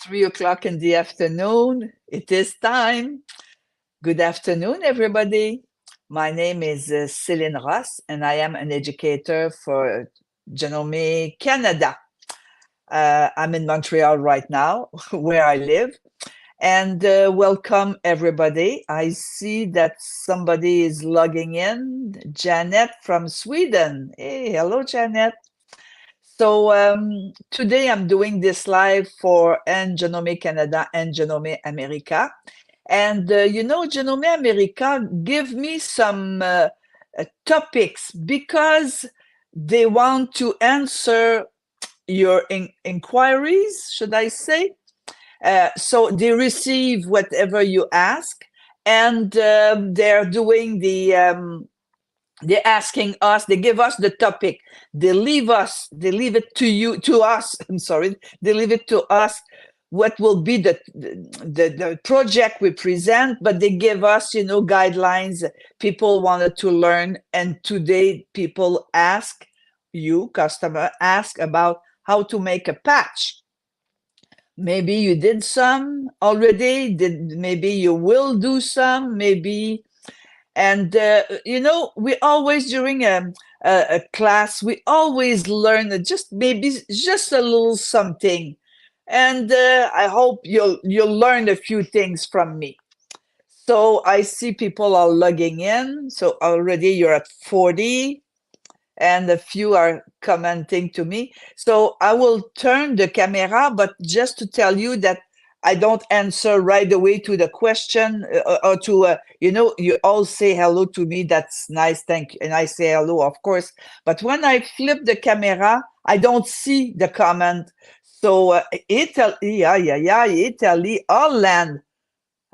3 o'clock in the afternoon. It is time. Good afternoon, everybody. My name is Celine Ross, and I am an educator for Janome, Canada. I'm in Montreal right now, where I live. And welcome, everybody. I see that somebody is logging in. Janet from Sweden. Hey, hello, Janet. So today I'm doing this live for Janome Canada and Janome America. And Janome America give me some topics because they want to answer your inquiries, should I say. So they receive whatever you ask, and they're doing they're asking us, they give us the topic, they leave it to us, I'm sorry, they leave it to us what will be the project we present, but they give us, guidelines people wanted to learn. And today people ask, customer ask about how to make a patch. Maybe you did some already, maybe you will do some, maybe. And we always, during a class, we always learn just a little something. And I hope you'll learn a few things from me. So I see people are logging in. So already you're at 40, and a few are commenting to me. So I will turn the camera, but just to tell you that I don't answer right away to the question or to, you all say hello to me. That's nice. Thank you. And I say hello, of course. But when I flip the camera, I don't see the comment. So Italy, Holland,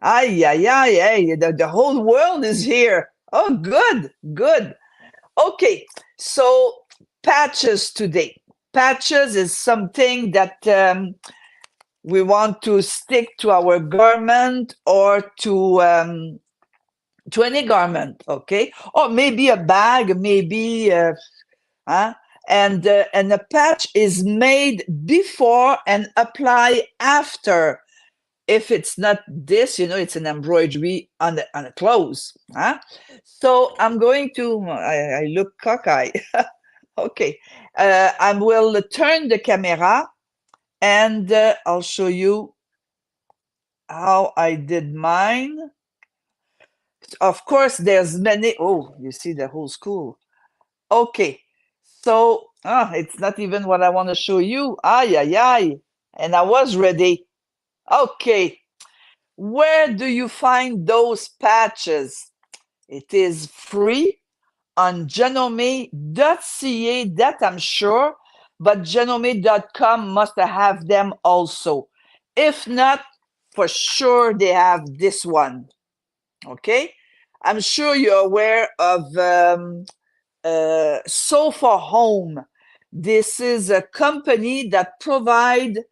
the whole world is here. Oh, good. Okay, so patches today. Patches is something that we want to stick to our garment or to any garment, okay? Or maybe a bag, maybe, and a patch is made before and apply after. If it's not this, it's an embroidery on a clothes. So I'm going to, I look cockeye. Okay, I will turn the camera and I'll show you how I did mine. Of course, there's many. Oh, you see the whole school. Okay, so it's not even what I want to show you. And I was ready. Okay, where do you find those patches? It is free on janome.ca, that I'm sure, but janome.com must have them also. If not, for sure they have this one. Okay, I'm sure you're aware of Sofa Home. This is a company that provide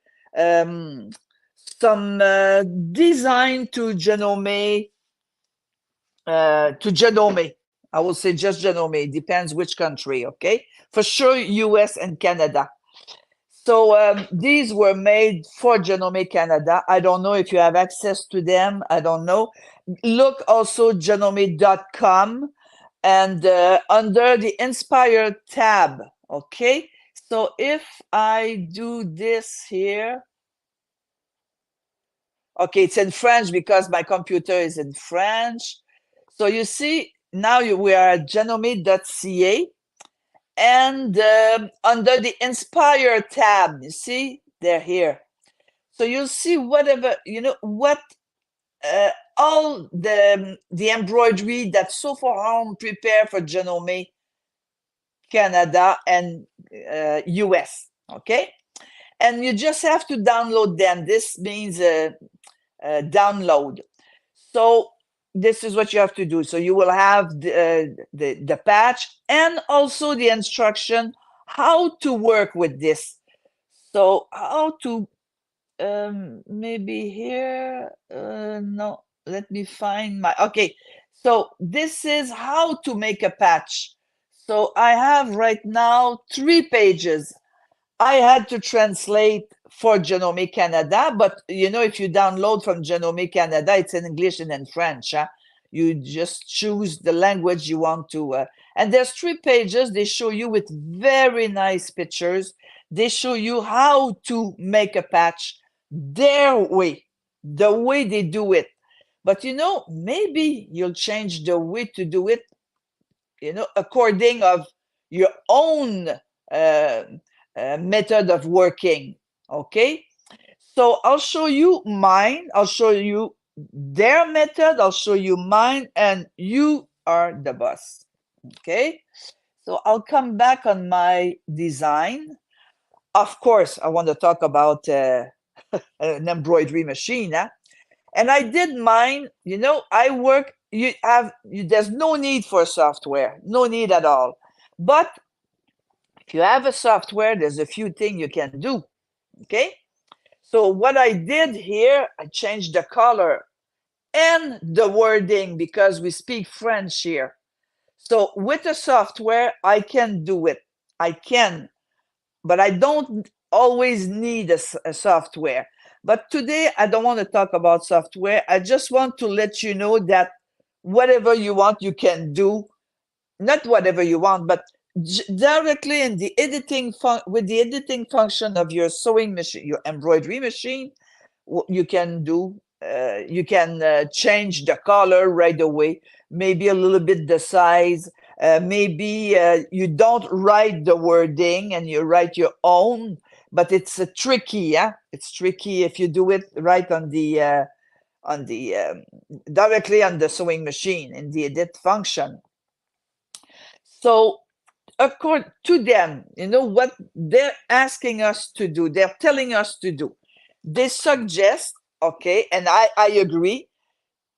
some design to Janome. I will say just Janome. Depends which country. Okay, for sure, US and Canada. So these were made for Janome Canada. I don't know if you have access to them. I don't know. Look also janome.com and under the Inspired tab. Okay, so if I do this here, okay, it's in French because my computer is in French. So you see, now we are at janome.ca, and under the Inspire tab, you see, they're here. So you'll see whatever, what all the embroidery that Sofa Home prepare for Janome Canada and US, okay? And you just have to download them. This means download. So this is what you have to do. So you will have the patch and also the instruction how to work with this. So how to, maybe here, no, let me find my, okay. So this is how to make a patch. So I have right now 3 pages. I had to translate for Janome Canada, but you know, if you download from Janome Canada, it's in English and in French. Huh? You just choose the language you want to. And there's 3 pages. They show you with very nice pictures. They show you how to make a patch their way, the way they do it. But you know, maybe you'll change the way to do it, you know, according of your own method of working. Okay, so I'll show you mine, I'll show you their method, I'll show you mine, and you are the boss. Okay, so I'll come back on my design. Of course, I want to talk about an embroidery machine. Huh? And I did mine, you know, I work, there's no need for software, no need at all. But if you have a software, there's a few things you can do, okay? So what I did here, I changed the color and the wording because we speak French here. So with the software, I can do it. I can, but I don't always need a software. But today, I don't want to talk about software. I just want to let you know that whatever you want, you can do. Not whatever you want, but directly in the with the editing function of your sewing machine, your embroidery machine, you can do, you can change the color right away, maybe a little bit the size, maybe you don't write the wording and you write your own, but it's tricky, yeah? It's tricky if you do it right on the directly on the sewing machine in the edit function. So according to them, you know what they're asking us to do, they're telling us to do. They suggest, okay, and I agree,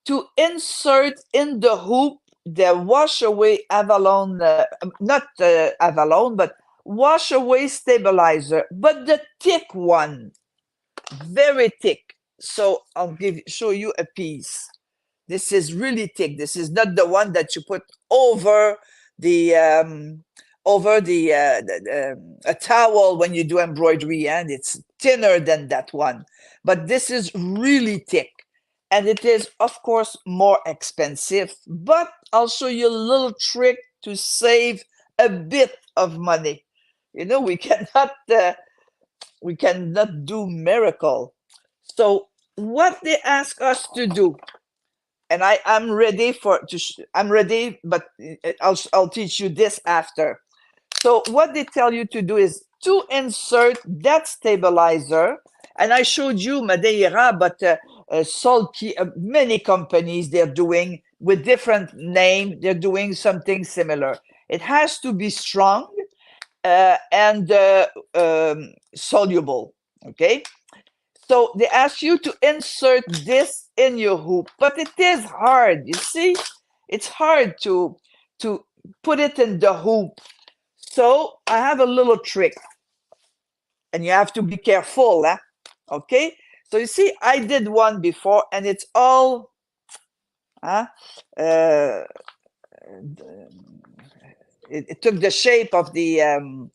to insert in the hoop the wash away Avalon, not Avalon, but wash away stabilizer, but the thick one, very thick. So I'll show you a piece. This is really thick. This is not the one that you put over the a towel when you do embroidery, and it's thinner than that one. But this is really thick, and it is of course more expensive. But I'll show you a little trick to save a bit of money. You know, we cannot do miracle. So what they ask us to do, and I'm ready I'm ready, but I'll teach you this after. So what they tell you to do is to insert that stabilizer, and I showed you Madeira, but Sulky, many companies, they're doing with different name, they're doing something similar. It has to be strong and soluble, okay? So they ask you to insert this in your hoop, but it is hard. You see, it's hard to put it in the hoop. So I have a little trick, and you have to be careful, huh? Okay? So you see, I did one before, and it's all, it took the shape of the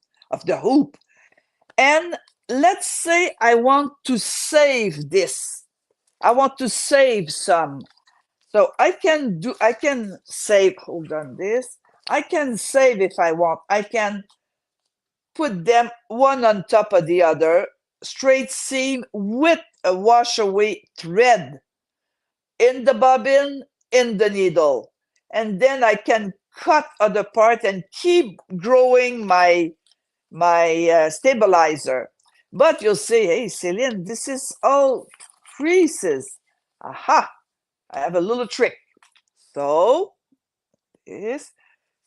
hoop. And let's say I want to save this. I want to save some. So I can save, hold on this. I can save if I want. I can put them one on top of the other, straight seam with a wash away thread in the bobbin, in the needle. And then I can cut other part and keep growing my stabilizer. But you'll say, hey, Celine, this is all creases. Aha, I have a little trick. So,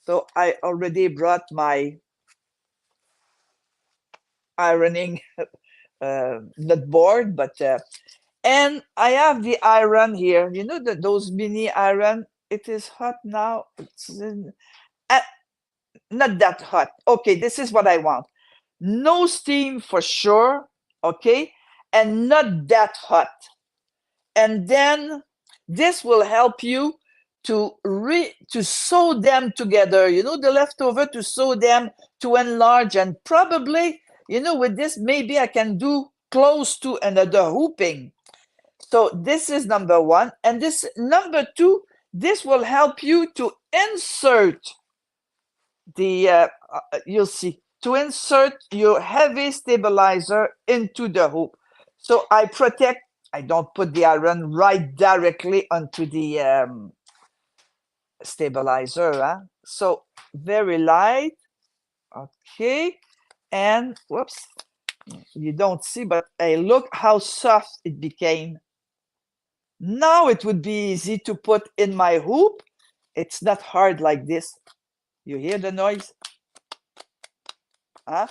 so I already brought my ironing not board, but and I have the iron here. You know that those mini iron, it is hot now. It's not that hot. Okay, this is what I want. No steam for sure, okay, and not that hot. And then this will help you to sew them together, you know, the leftover, to sew them, to enlarge, and probably, you know, with this maybe I can do close to another hooping. So this is number one. And this number two, this will help you to insert the, you'll see, to insert your heavy stabilizer into the hoop. So I don't put the iron right directly onto the stabilizer. Huh? So very light. Okay. And whoops, you don't see, but hey, look how soft it became. Now it would be easy to put in my hoop. It's not hard like this. You hear the noise? Huh?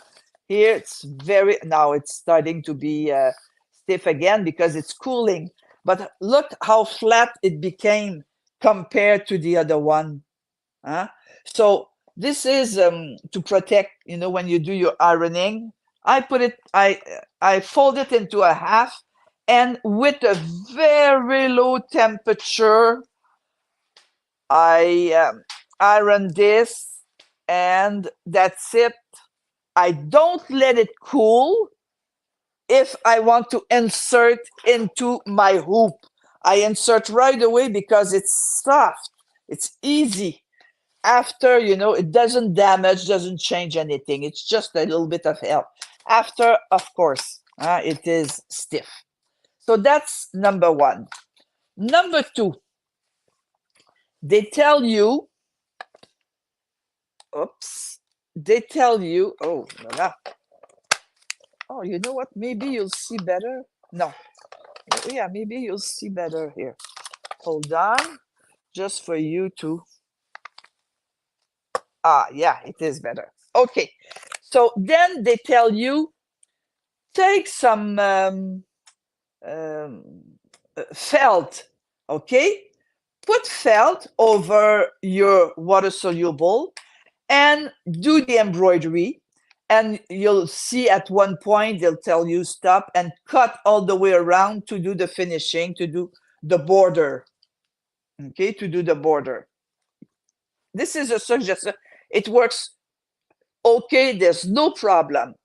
Here it's now it's starting to be stiff again because it's cooling. But look how flat it became compared to the other one. Huh? So this is to protect, you know, when you do your ironing. I fold it into a half, and with a very low temperature, I iron this, and that's it. I don't let it cool if I want to insert into my hoop. I insert right away because it's soft. It's easy. After, you know, it doesn't damage, doesn't change anything. It's just a little bit of help. After, of course, it is stiff. So that's number one. Number two, they tell you, they tell you, oh, you know what? Maybe you'll see better. No. Yeah, maybe you'll see better here. Hold on, just for you to. Yeah, it is better. Okay. So then they tell you, take some felt, okay? Put felt over your water soluble and do the embroidery. And you'll see at one point, they'll tell you stop and cut all the way around to do the finishing, to do the border. Okay, to do the border. This is a suggestion. It works okay, there's no problem.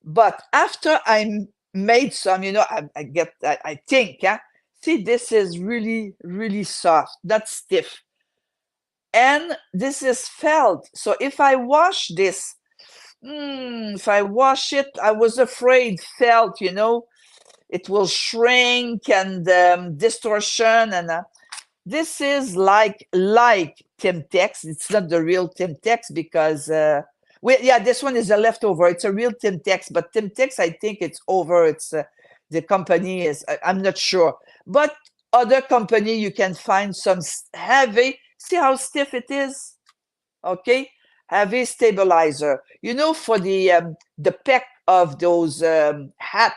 But after I made some, you know, I think, yeah, see, this is really, really soft, not stiff. And this is felt. So if I wash this, if I wash it, I was afraid felt, you know, it will shrink and distortion. And this is like Timtex. It's not the real Timtex because, this one is a leftover. It's a real Timtex, but Timtex, I think it's over. It's the company is, I'm not sure. But other company, you can find some heavy. See how stiff it is? Okay. Heavy stabilizer, you know, for the peck of those hat,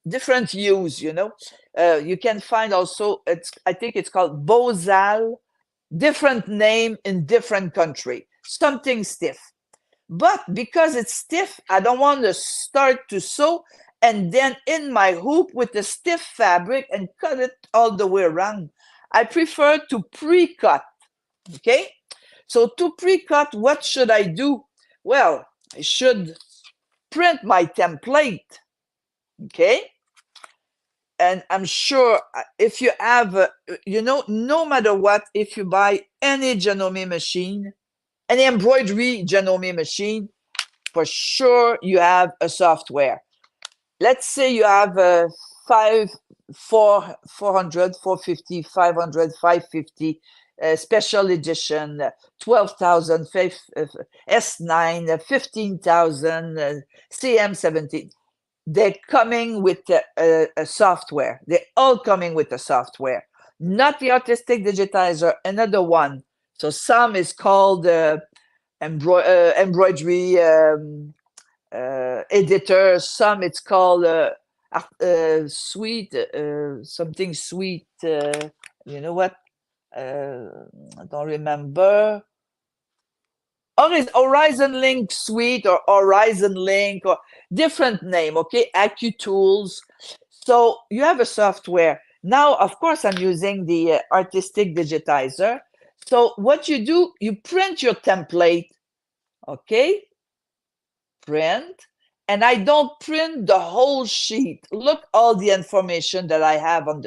different hues, you know. You can find also, I think it's called Bozal, different name in different country, something stiff. But because it's stiff, I don't want to start to sew and then in my hoop with the stiff fabric and cut it all the way around. I prefer to pre-cut, okay? So to pre-cut, what should I do? Well, I should print my template, okay? And I'm sure if you have, you know, no matter what, if you buy any Janome machine, any embroidery Janome machine, for sure you have a software. Let's say you have 400, 450, 500, 550, special edition, 12,000, S9, 15,000, CM17. They're coming with a software. They're all coming with a software. Not the Artistic Digitizer, another one. So some is called Embroidery Editor. Some it's called Sweet, something sweet. You know what? I don't remember. Horizon Link Suite or Horizon Link or different name, okay? AccuTools. So you have a software. Now, of course, I'm using the Artistic Digitizer. So what you do, you print your template, okay? Print. and I don't print the whole sheet. Look all the information that I have on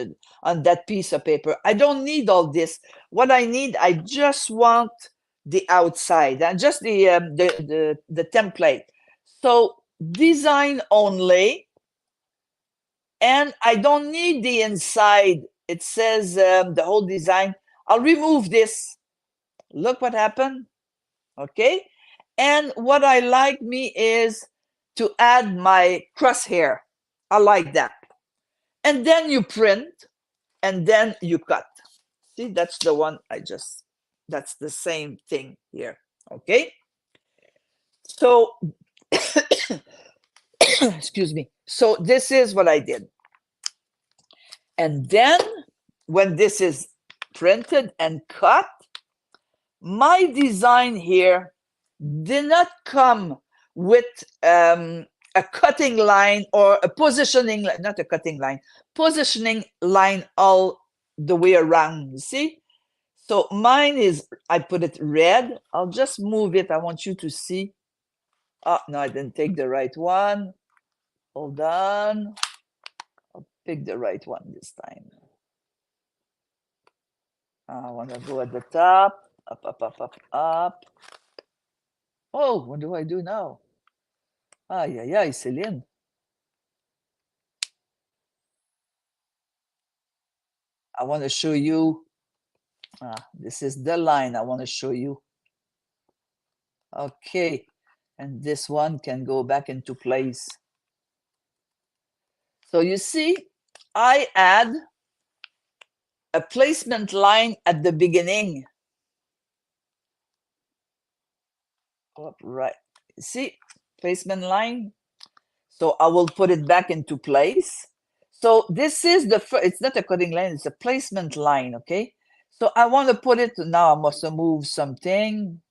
that piece of paper. I don't need all this. What I need, I just want the outside and just the template. So design only, and I don't need the inside. It says the whole design. I'll remove this. Look what happened. Okay. And what I like me is to add my crosshair. I like that. And then you print, and then you cut. See, that's the one that's the same thing here. Okay. So, excuse me. So this is what I did. And then when this is printed and cut, my design here did not come with a cutting line or a positioning, not a cutting line, positioning line all the way around, you see? So mine is, I put it red. I'll just move it. I want you to see. Oh, no, I didn't take the right one. Hold on. I'll pick the right one this time. I want to go at the top. Up, up, up, up, up. Oh, what do I do now? Aye, aye, aye, Celine. I want to show you. This is the line I want to show you. Okay. And this one can go back into place. So you see, I add a placement line at the beginning. Right. See, placement line. So I will put it back into place. So this is it's not a cutting line, it's a placement line, okay? So I want to put it, now I must move something.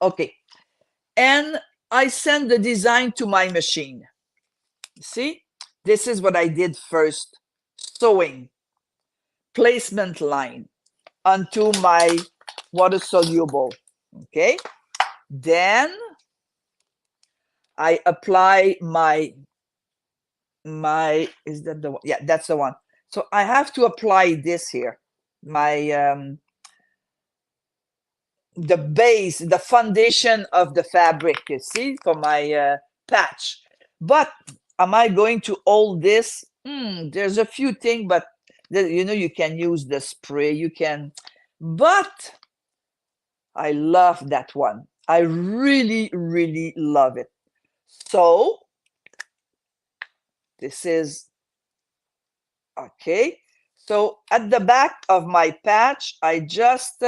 Okay. And I send the design to my machine. See, this is what I did first. Sewing, placement line onto my water soluble, okay? Then I apply my, is that the one? Yeah, that's the one. So I have to apply this here, my, the base, the foundation of the fabric, you see, for my patch. But am I going to hold this? There's a few things, but you know, you can use the spray, you can, but I love that one. I really, really love it. So this is, okay. So at the back of my patch, I just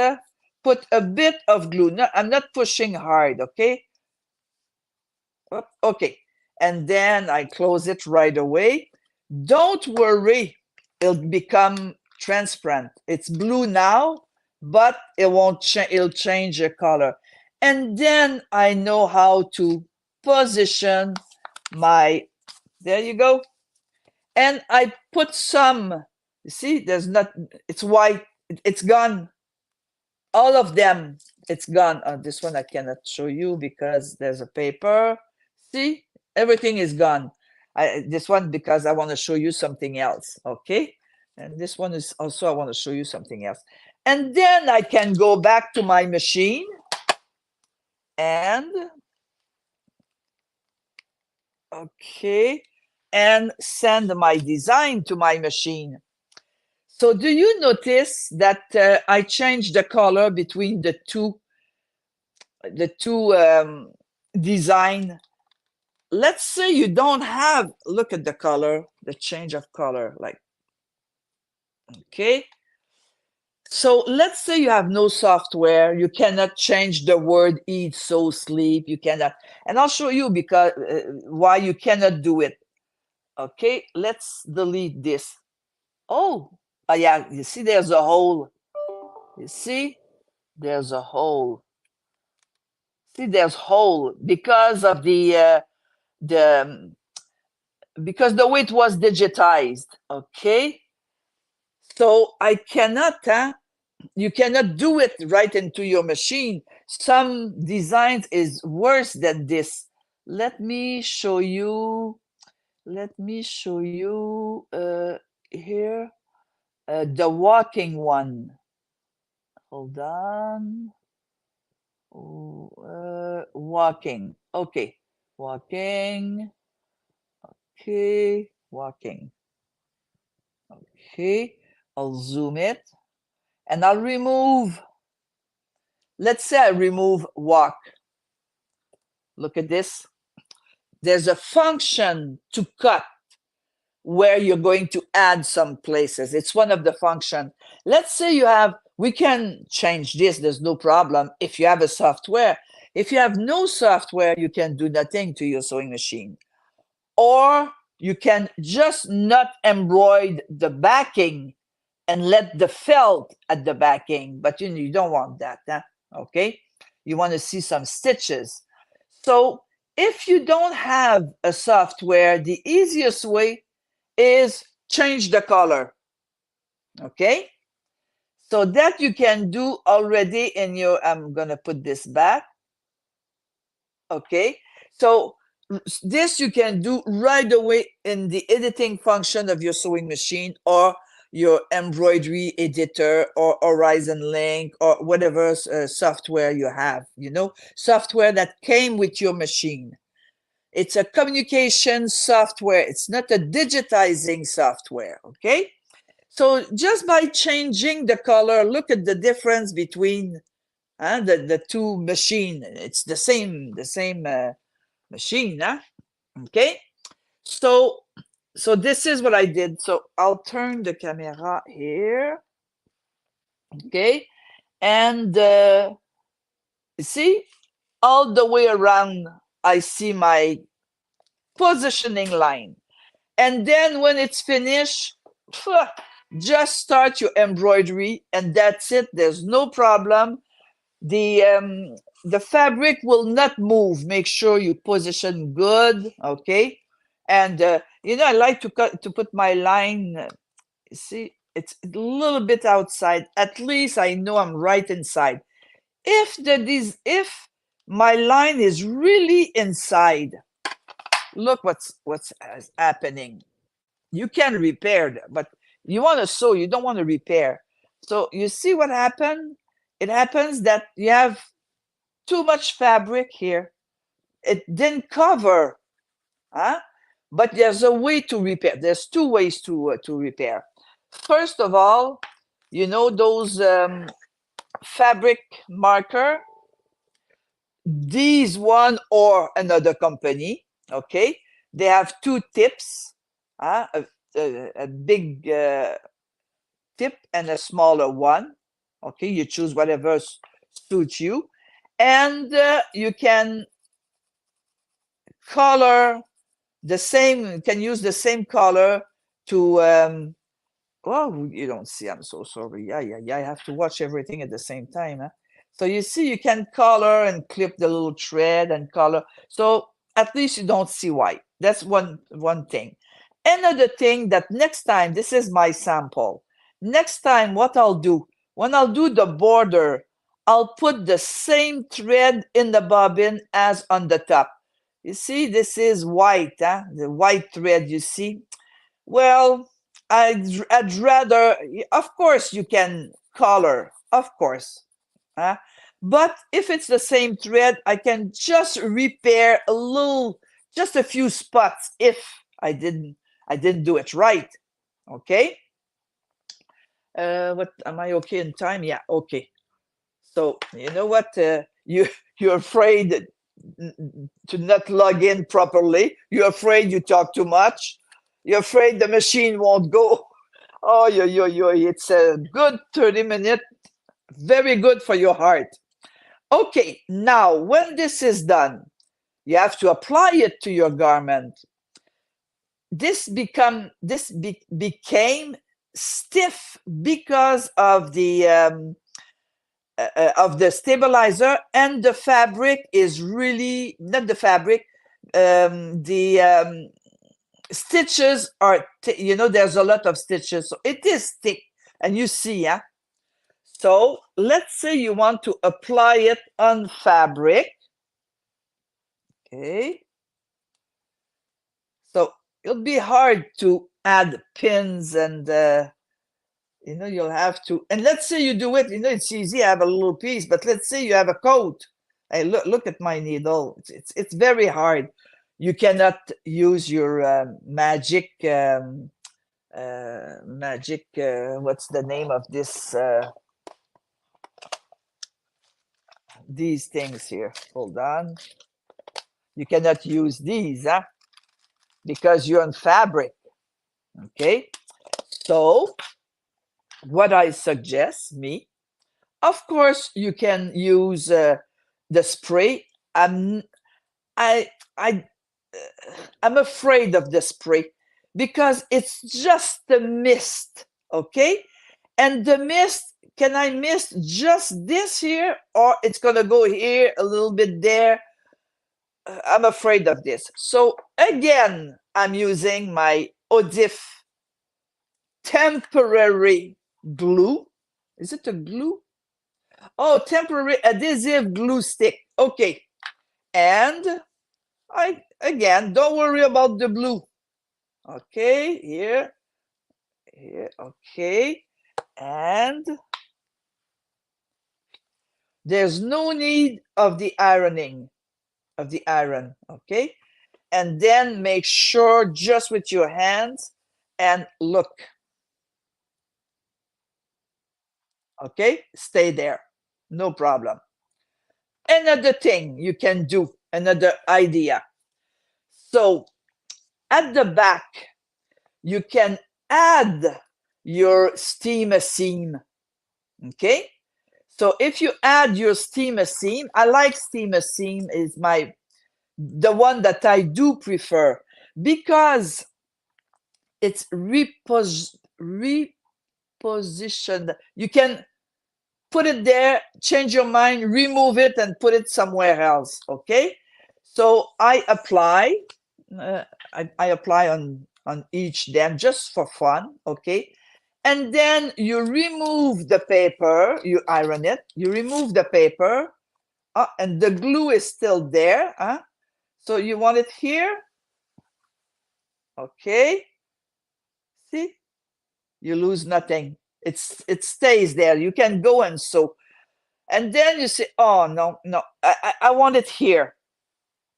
put a bit of glue. No, I'm not pushing hard, okay? Okay. And then I close it right away. Don't worry, it'll become transparent. It's blue now, but it won't change, it'll change the color. And then I know how to position my, there you go. And I put some, you see, there's not, it's white, it's gone. All of them, it's gone. This one I cannot show you because there's a paper. See, everything is gone. This one because I want to show you something else, okay? And this one is also, I want to show you something else. And then I can go back to my machine and, okay, and send my design to my machine. So do you notice that I changed the color between the two design? Let's say you don't have, look at the color, the change of color, like, okay. So let's say you have no software, you cannot change the word eat, so sleep, you cannot, and I'll show you because why you cannot do it. Okay, let's delete this. Oh, yeah, you see there's a hole. You see, there's a hole. See, there's hole because of because the way it was digitized. Okay, so I cannot, you cannot do it right into your machine. Some designs is worse than this. Let me show you. Let me show you here the walking one. Hold on. Walking. Okay. Walking. Okay. Walking. Okay. I'll zoom it and I'll remove. Let's say I remove walk. Look at this. There's a function to cut where you're going to add some places. It's one of the function. Let's say you have, we can change this, there's no problem if you have a software. If you have no software, you can do nothing to your sewing machine. Or you can just not embroider the backing and let the felt at the backing, but you don't want that, huh? Okay? You want to see some stitches. So if you don't have a software, the easiest way is change the color. Okay? So that you can do already in your, I'm going to put this back. Okay? So this you can do right away in the editing function of your sewing machine or your embroidery editor or Horizon Link or whatever software you have, software that came with your machine. It's a communication software. It's not a digitizing software, okay? So just by changing the color, look at the difference between the two machines. It's the same machine, huh? Okay? So this is what I did. So I'll turn the camera here, okay? And see, all the way around, I see my positioning line. And then when it's finished, just start your embroidery and that's it. There's no problem. The fabric will not move. Make sure you position good, okay? And I like to put my line. See, it's a little bit outside. At least I know I'm right inside. If my line is really inside, look what's happening. You can repair that, but you want to sew, you don't want to repair. So you see what happened? It happens that you have too much fabric here. It didn't cover, huh? But there's a way to repair. There's two ways to repair. First of all, those fabric marker, these one or another company, okay? They have two tips, a big tip and a smaller one. Okay, you choose whatever suits you, and you can color the same. You can use the same color to. Oh, you don't see. I'm so sorry. Yeah. I have to watch everything at the same time. Huh? So you see, you can color and clip the little thread and color. So at least you don't see white. That's one thing. Another thing that next time, this is my sample. Next time, what I'll do, when I'll do the border, I'll put the same thread in the bobbin as on the top. You see, this is white, huh? The white thread, you see. Well, I'd rather, of course, you can color, of course. But if it's the same thread, I can just repair just a few spots if I didn't do it right. Okay. What am I okay in time? Yeah, okay. So you know what? You're afraid to not log in properly. You're afraid you talk too much. You're afraid the machine won't go. Oh, it's a good 30 minutes. Very good for your heart. Okay, now when this is done, you have to apply it to your garment. This became stiff because of the stabilizer, and the fabric is really not the fabric. The stitches are, there's a lot of stitches, so it is thick, and you see, yeah. So let's say you want to apply it on fabric. Okay. So it'll be hard to add pins and you'll have to, and let's say you do it, it's easy, I have a little piece, but let's say you have a coat. Hey, look at my needle. It's very hard. You cannot use your magic, what's the name of this, these things here. Hold on. You cannot use these, huh? Because you're on fabric, okay? So what I suggest, of course, you can use the spray. I'm afraid of the spray because it's just the mist, okay? And the mist, can I mist just this here, or it's gonna go here a little bit there? I'm afraid of this. So again, I'm using my Odif temporary glue. Is it a glue? Oh, temporary adhesive glue stick. Okay. And again, don't worry about the blue. Okay, here, okay. And there's no need of the ironing, okay? And then make sure just with your hands and look. Okay, stay there, no problem. Another thing you can do, another idea. So at the back, you can add your steamer seam, okay? So if you add your steamer seam, I like steamer seam, is the one that I do prefer because it's repositioned. You can put it there, change your mind, remove it, and put it somewhere else, okay? So I apply on each them just for fun, okay? And then you remove the paper, you iron it, you remove the paper, and the glue is still there. So you want it here, okay? See, you lose nothing. It stays there. You can go and sew. And then you say, oh, no, I want it here.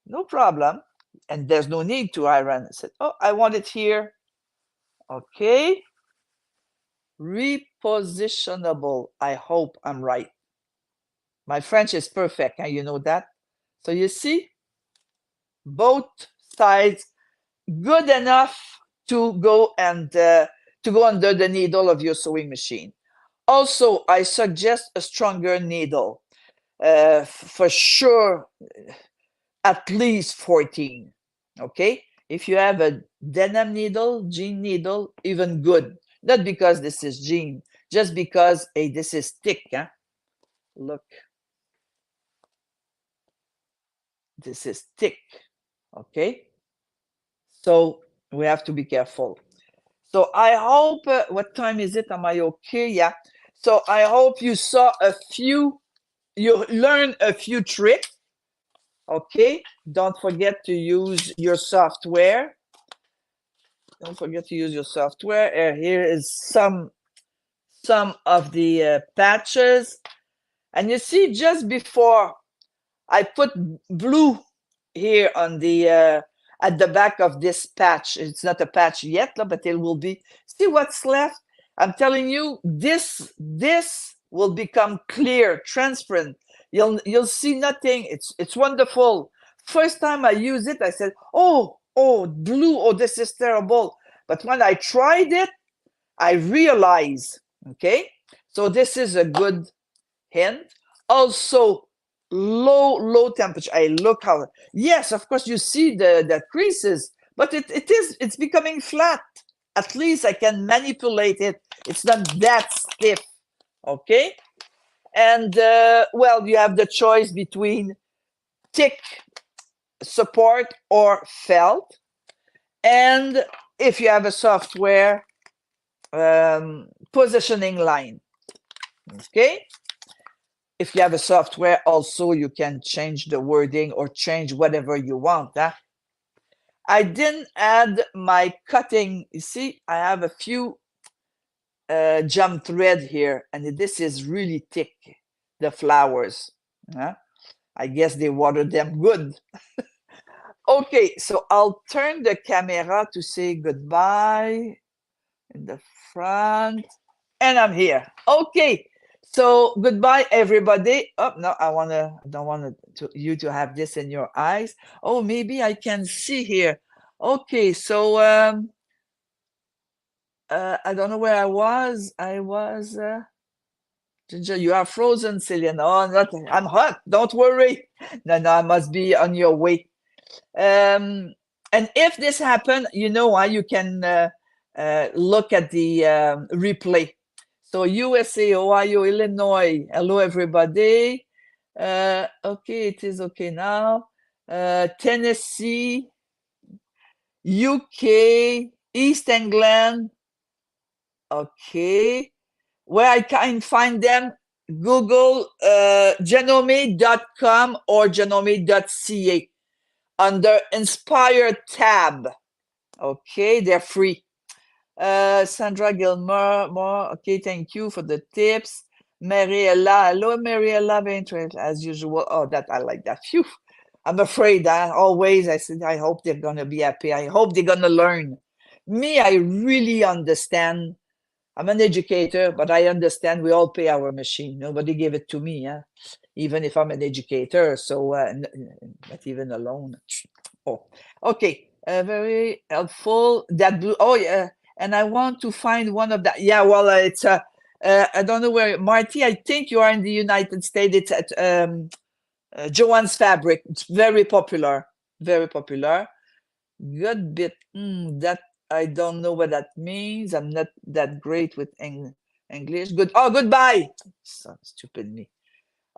No problem. And there's no need to iron. I said, oh, I want it here. Okay. Repositionable. I hope I'm right. My French is perfect, and you know that. So you see, both sides good enough to go and to go under the needle of your sewing machine. Also, I suggest a stronger needle. For sure, at least 14. Okay, if you have a denim needle, jean needle, even good. Not because this is jean, just because this is thick. Huh? Look, this is thick. Okay, so we have to be careful. So I hope, what time is it? Am I okay? Yeah. So I hope you saw you learned a few tricks. Okay, don't forget to use your software. Don't forget to use your software. Here is some of the patches. And you see, just before I put blue here on the at the back of this patch. It's not a patch yet, but it will be. See what's left? I'm telling you, this will become clear, transparent. You'll see nothing. It's wonderful. First time I used it, I said, oh, blue, oh, this is terrible. But when I tried it, I realized, okay, so this is a good hint. Also, low temperature. I look how, yes, of course, you see the creases, but it's becoming flat. At least I can manipulate it. It's not that stiff, okay? And, well, you have the choice between thick support or felt. And if you have a software, positioning line. Okay. If you have a software, also you can change the wording or change whatever you want. Huh? I didn't add my cutting. You see, I have a few jump thread here, and this is really thick, the flowers. Huh? I guess they watered them good. Okay, so I'll turn the camera to say goodbye in the front, and I'm here. Okay, so goodbye, everybody. Oh no, I don't want you to have this in your eyes. Oh, maybe I can see here. Okay, so I don't know where I was. Ginger, you are frozen, Celine. Oh, nothing. I'm hot. Don't worry. No, I must be on your way. And if this happened, you know why you can look at the replay. So USA, Ohio, Illinois. Hello, everybody. Okay, it is okay now. Tennessee, UK, East England. Okay. Where I can find them, Google janome.com or janome.ca under Inspire tab. Okay, they're free. Sandra Gilmore, more. Okay, thank you for the tips. Mariella, hello, Mariella, very interesting as usual. Oh, that I like that. Phew. I'm afraid. Always, I said, I hope they're gonna be happy. I hope they're gonna learn. Me, I really understand. I'm an educator, but I understand we all pay our machine. Nobody gave it to me, yeah? Even if I'm an educator, so not even alone. Oh, okay, very helpful. That blue. Oh yeah, and I want to find one of that. Yeah, well, it's I don't know where, Marty. I think you are in the United States. It's at Joann's Fabric. It's very popular. Very popular. Good bit. That I don't know what that means. I'm not that great with English. Good. Oh, goodbye. So stupid me.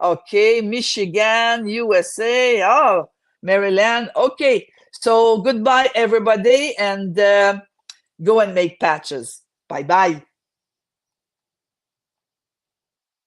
Okay, Michigan, USA. Oh, Maryland. Okay. So goodbye, everybody, and go and make patches. Bye bye.